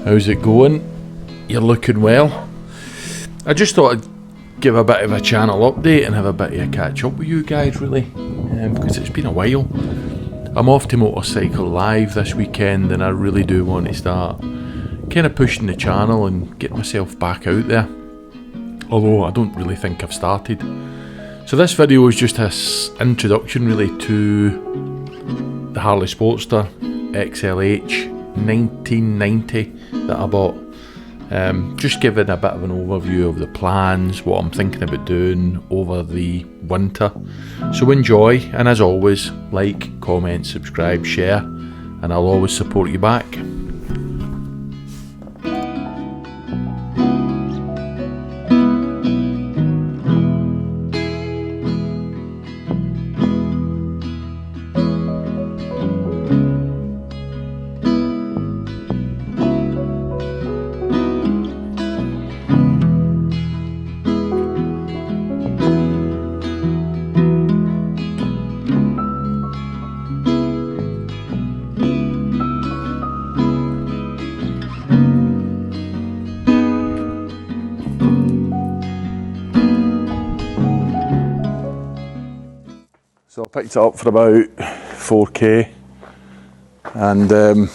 How's it going? You're looking well. I just thought I'd give a bit of a channel update and have a bit of a catch up with you guys really, because it's been a while. I'm off to Motorcycle Live this weekend and I really do want to start kind of pushing the channel and get myself back out there, although I don't really think I've started. So this video is just an introduction really to the Harley Sportster XL 1990 that I bought. Just giving a bit of an overview of the plans, what I'm thinking about doing over the winter. So enjoy, and as always, like, comment, subscribe, share, and I'll always support you back. So I picked it up for about 4k, and the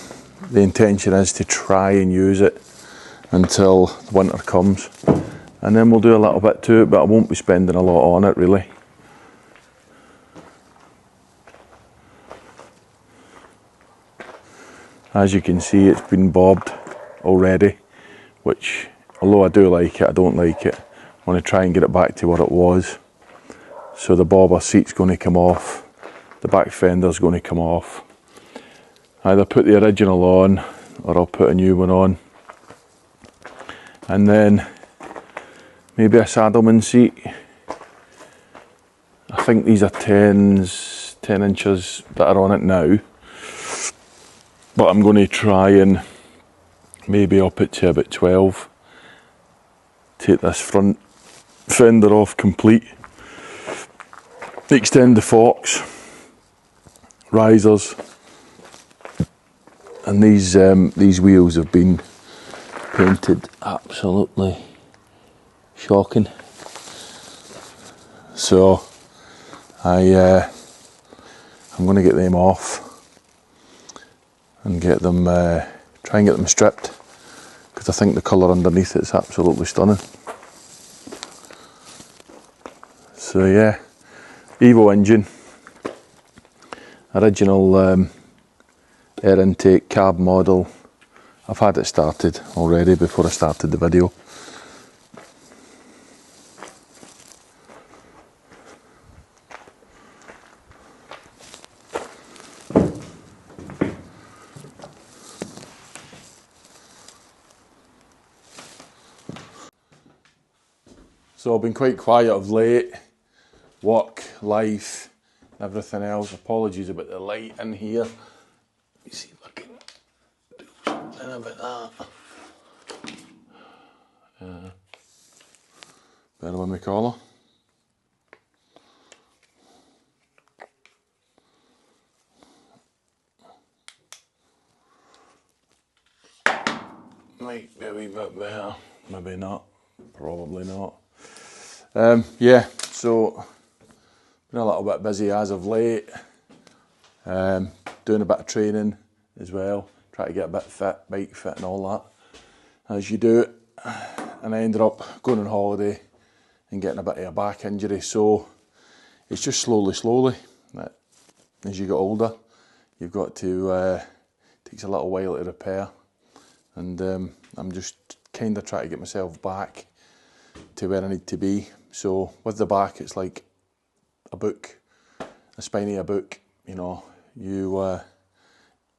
intention is to try and use it until winter comes, and then we'll do a little bit to it, but I won't be spending a lot on it really. As you can see, it's been bobbed already, which, although I do like it, I don't like it. I want to try and get it back to what it was. So the bobber seat's going to come off, the back fender's going to come off. Either put the original on or I'll put a new one on. And then maybe a saddleman seat. I think these are 10 inches that are on it now. But I'm going to try and maybe up it to about 12. Take this front fender off complete. Extend the forks, risers, and these wheels have been painted absolutely shocking. So I'm going to get them off and get them try and get them stripped, because I think the colour underneath it's absolutely stunning. So yeah. Evo engine, original air intake cab model. I've had it started already before I started the video. So I've been quite quiet of late. Work, life, everything else. Apologies about the light in here. Let me see if I can do something about that. Better with my collar. Might be a wee bit better, maybe not, probably not. Yeah, so been a little bit busy as of late, doing a bit of training as well, try to get a bit fit, bike fit and all that, as you do it. And I ended up going on holiday and getting a bit of a back injury, so it's just slowly, as you get older, you've got to, it takes a little while to repair, and I'm just kind of trying to get myself back to where I need to be. So with the back, it's like a book, a spine of a book, you know,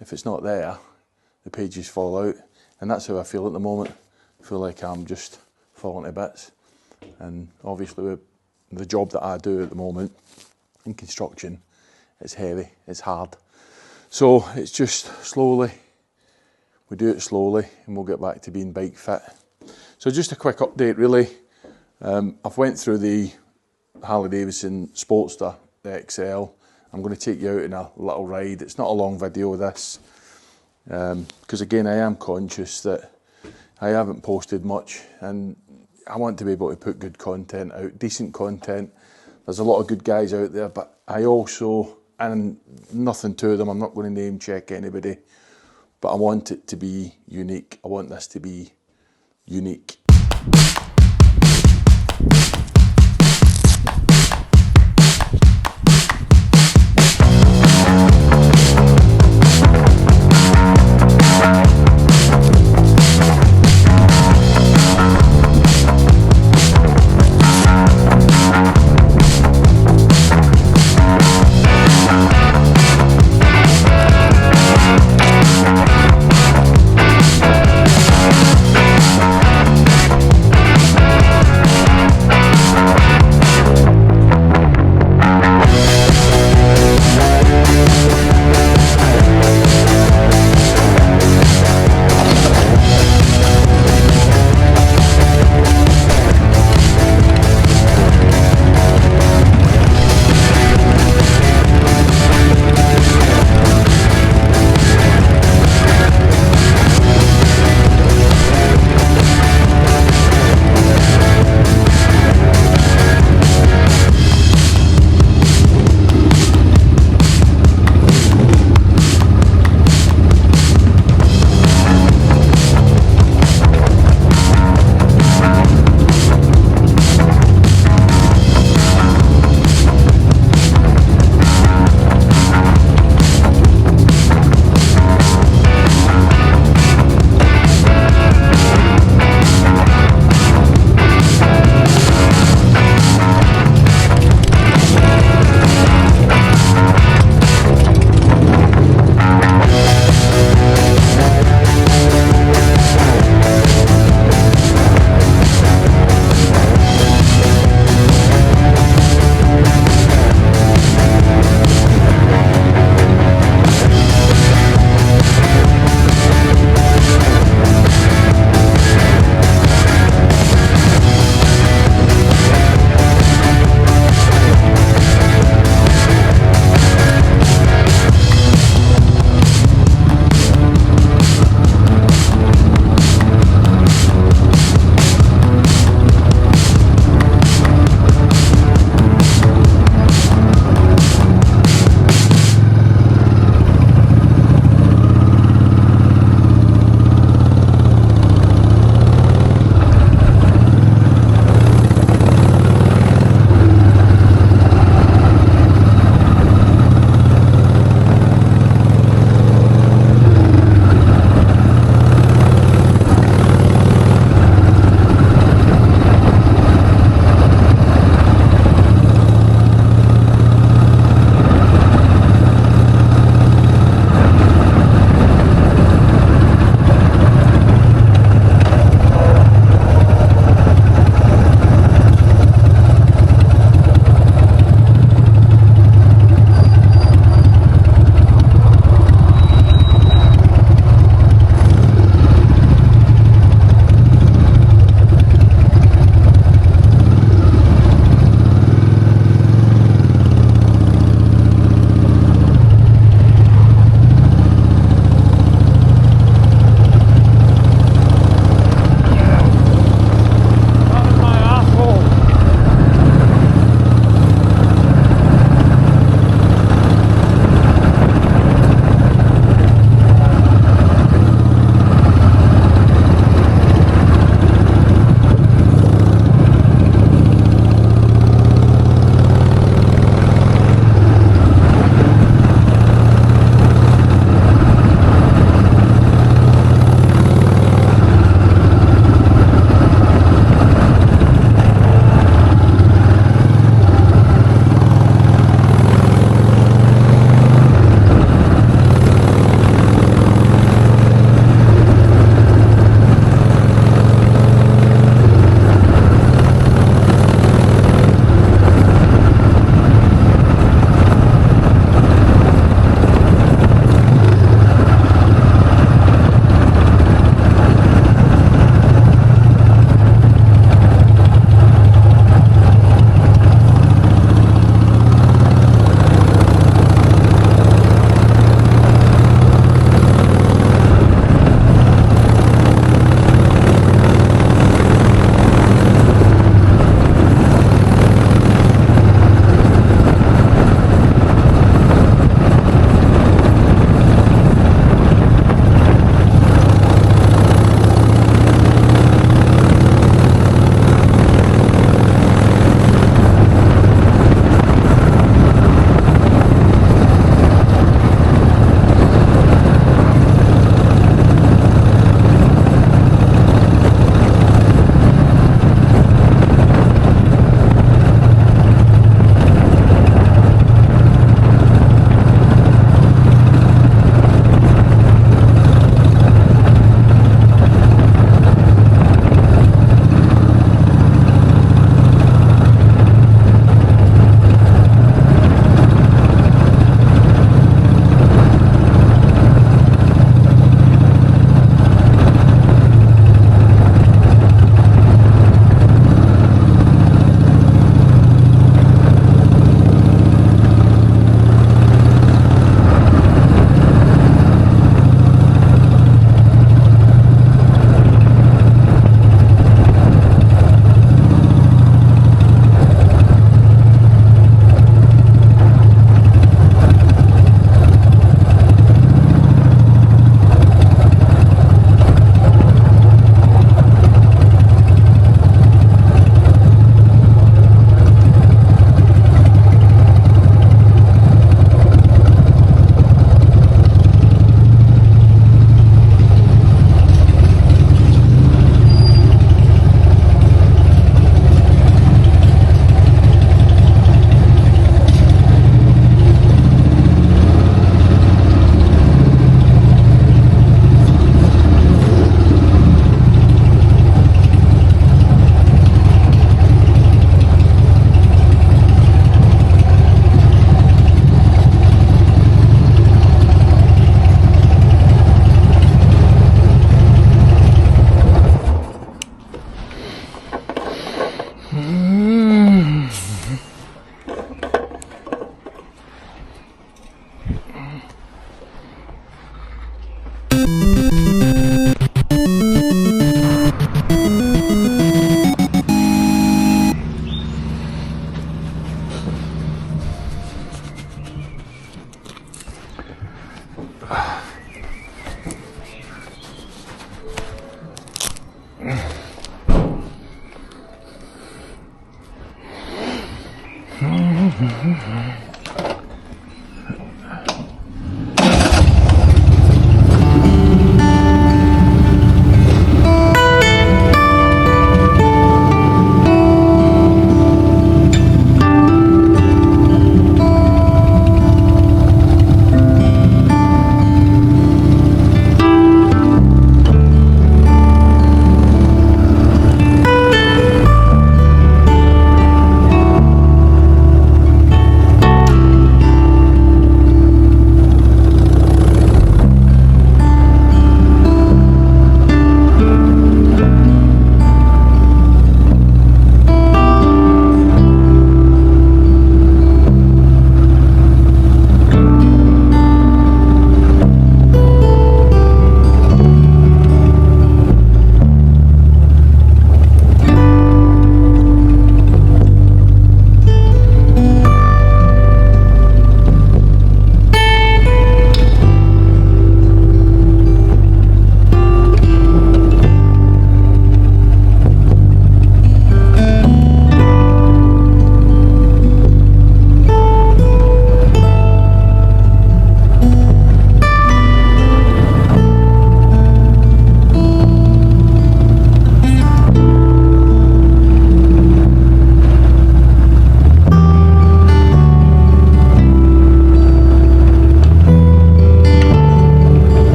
if it's not there, the pages fall out, and that's how I feel at the moment. I feel like I'm just falling to bits, and obviously with the job that I do at the moment in construction, it's heavy, it's hard, so it's just slowly, we do it slowly and we'll get back to being bike fit. So just a quick update really. I've went through the Harley Davidson Sportster XL. I'm going to take you out in a little ride. It's not a long video this, because again I am conscious that I haven't posted much, and I want to be able to put good content out, decent content. There's a lot of good guys out there, but I also, and nothing to them, I'm not going to name check anybody, but I want it to be unique. I want this to be unique.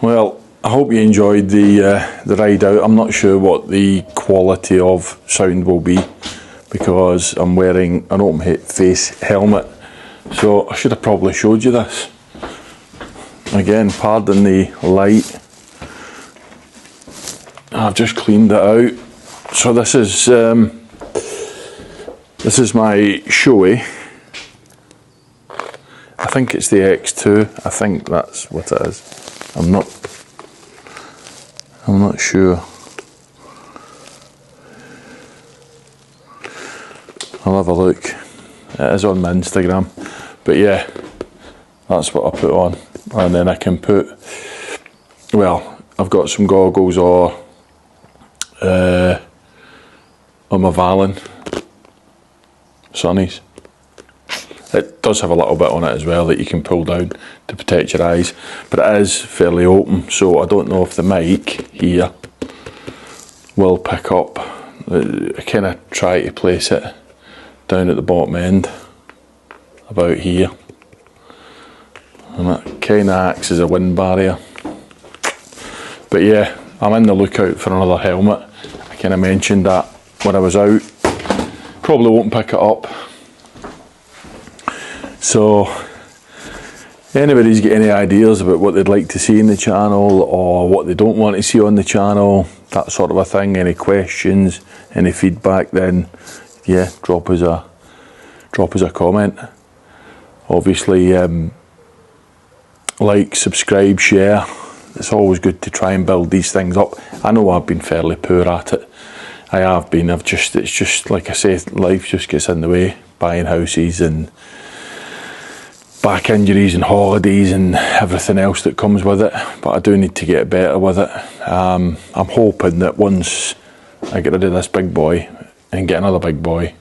Well, I hope you enjoyed the ride out. I'm not sure what the quality of sound will be because I'm wearing an open face helmet, so I should have probably showed you this. Again, pardon the light. I've just cleaned it out. So this is my Shoei. I think it's the X2. I think that's what it is. I'm not sure. I'll have a look. It is on my Instagram. But yeah, that's what I put on. And then I can put, well, I've got some goggles on my Valen sunnies. It does have a little bit on it as well that you can pull down to protect your eyes, but it is fairly open, so I don't know if the mic here will pick up. I kind of try to place it down at the bottom end, about here, and that kind of acts as a wind barrier. But yeah, I'm in the lookout for another helmet. I kind of mentioned that when I was out. Probably won't pick it up. So, anybody's got any ideas about what they'd like to see in the channel or what they don't want to see on the channel, that sort of a thing, any questions, any feedback, then yeah, drop us a comment. Obviously, like, subscribe, share. It's always good to try and build these things up. I know I've been fairly poor at it. I have been. It's just like I say, life just gets in the way. Buying houses and back injuries and holidays and everything else that comes with it. But I do need to get better with it. I'm hoping that once I get rid of this big boy and get another big boy,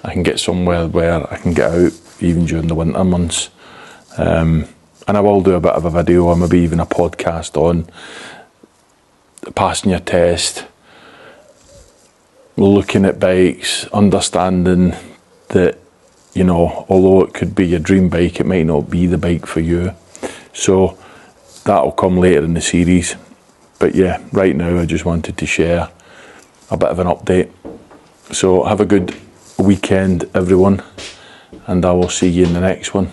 I can get somewhere where I can get out even during the winter months. And I will do a bit of a video or maybe even a podcast on passing your test, looking at bikes, understanding that, you know, although it could be your dream bike, it might not be the bike for you. So that'll come later in the series. But yeah, right now I just wanted to share a bit of an update. So have a good weekend, everyone, and I will see you in the next one.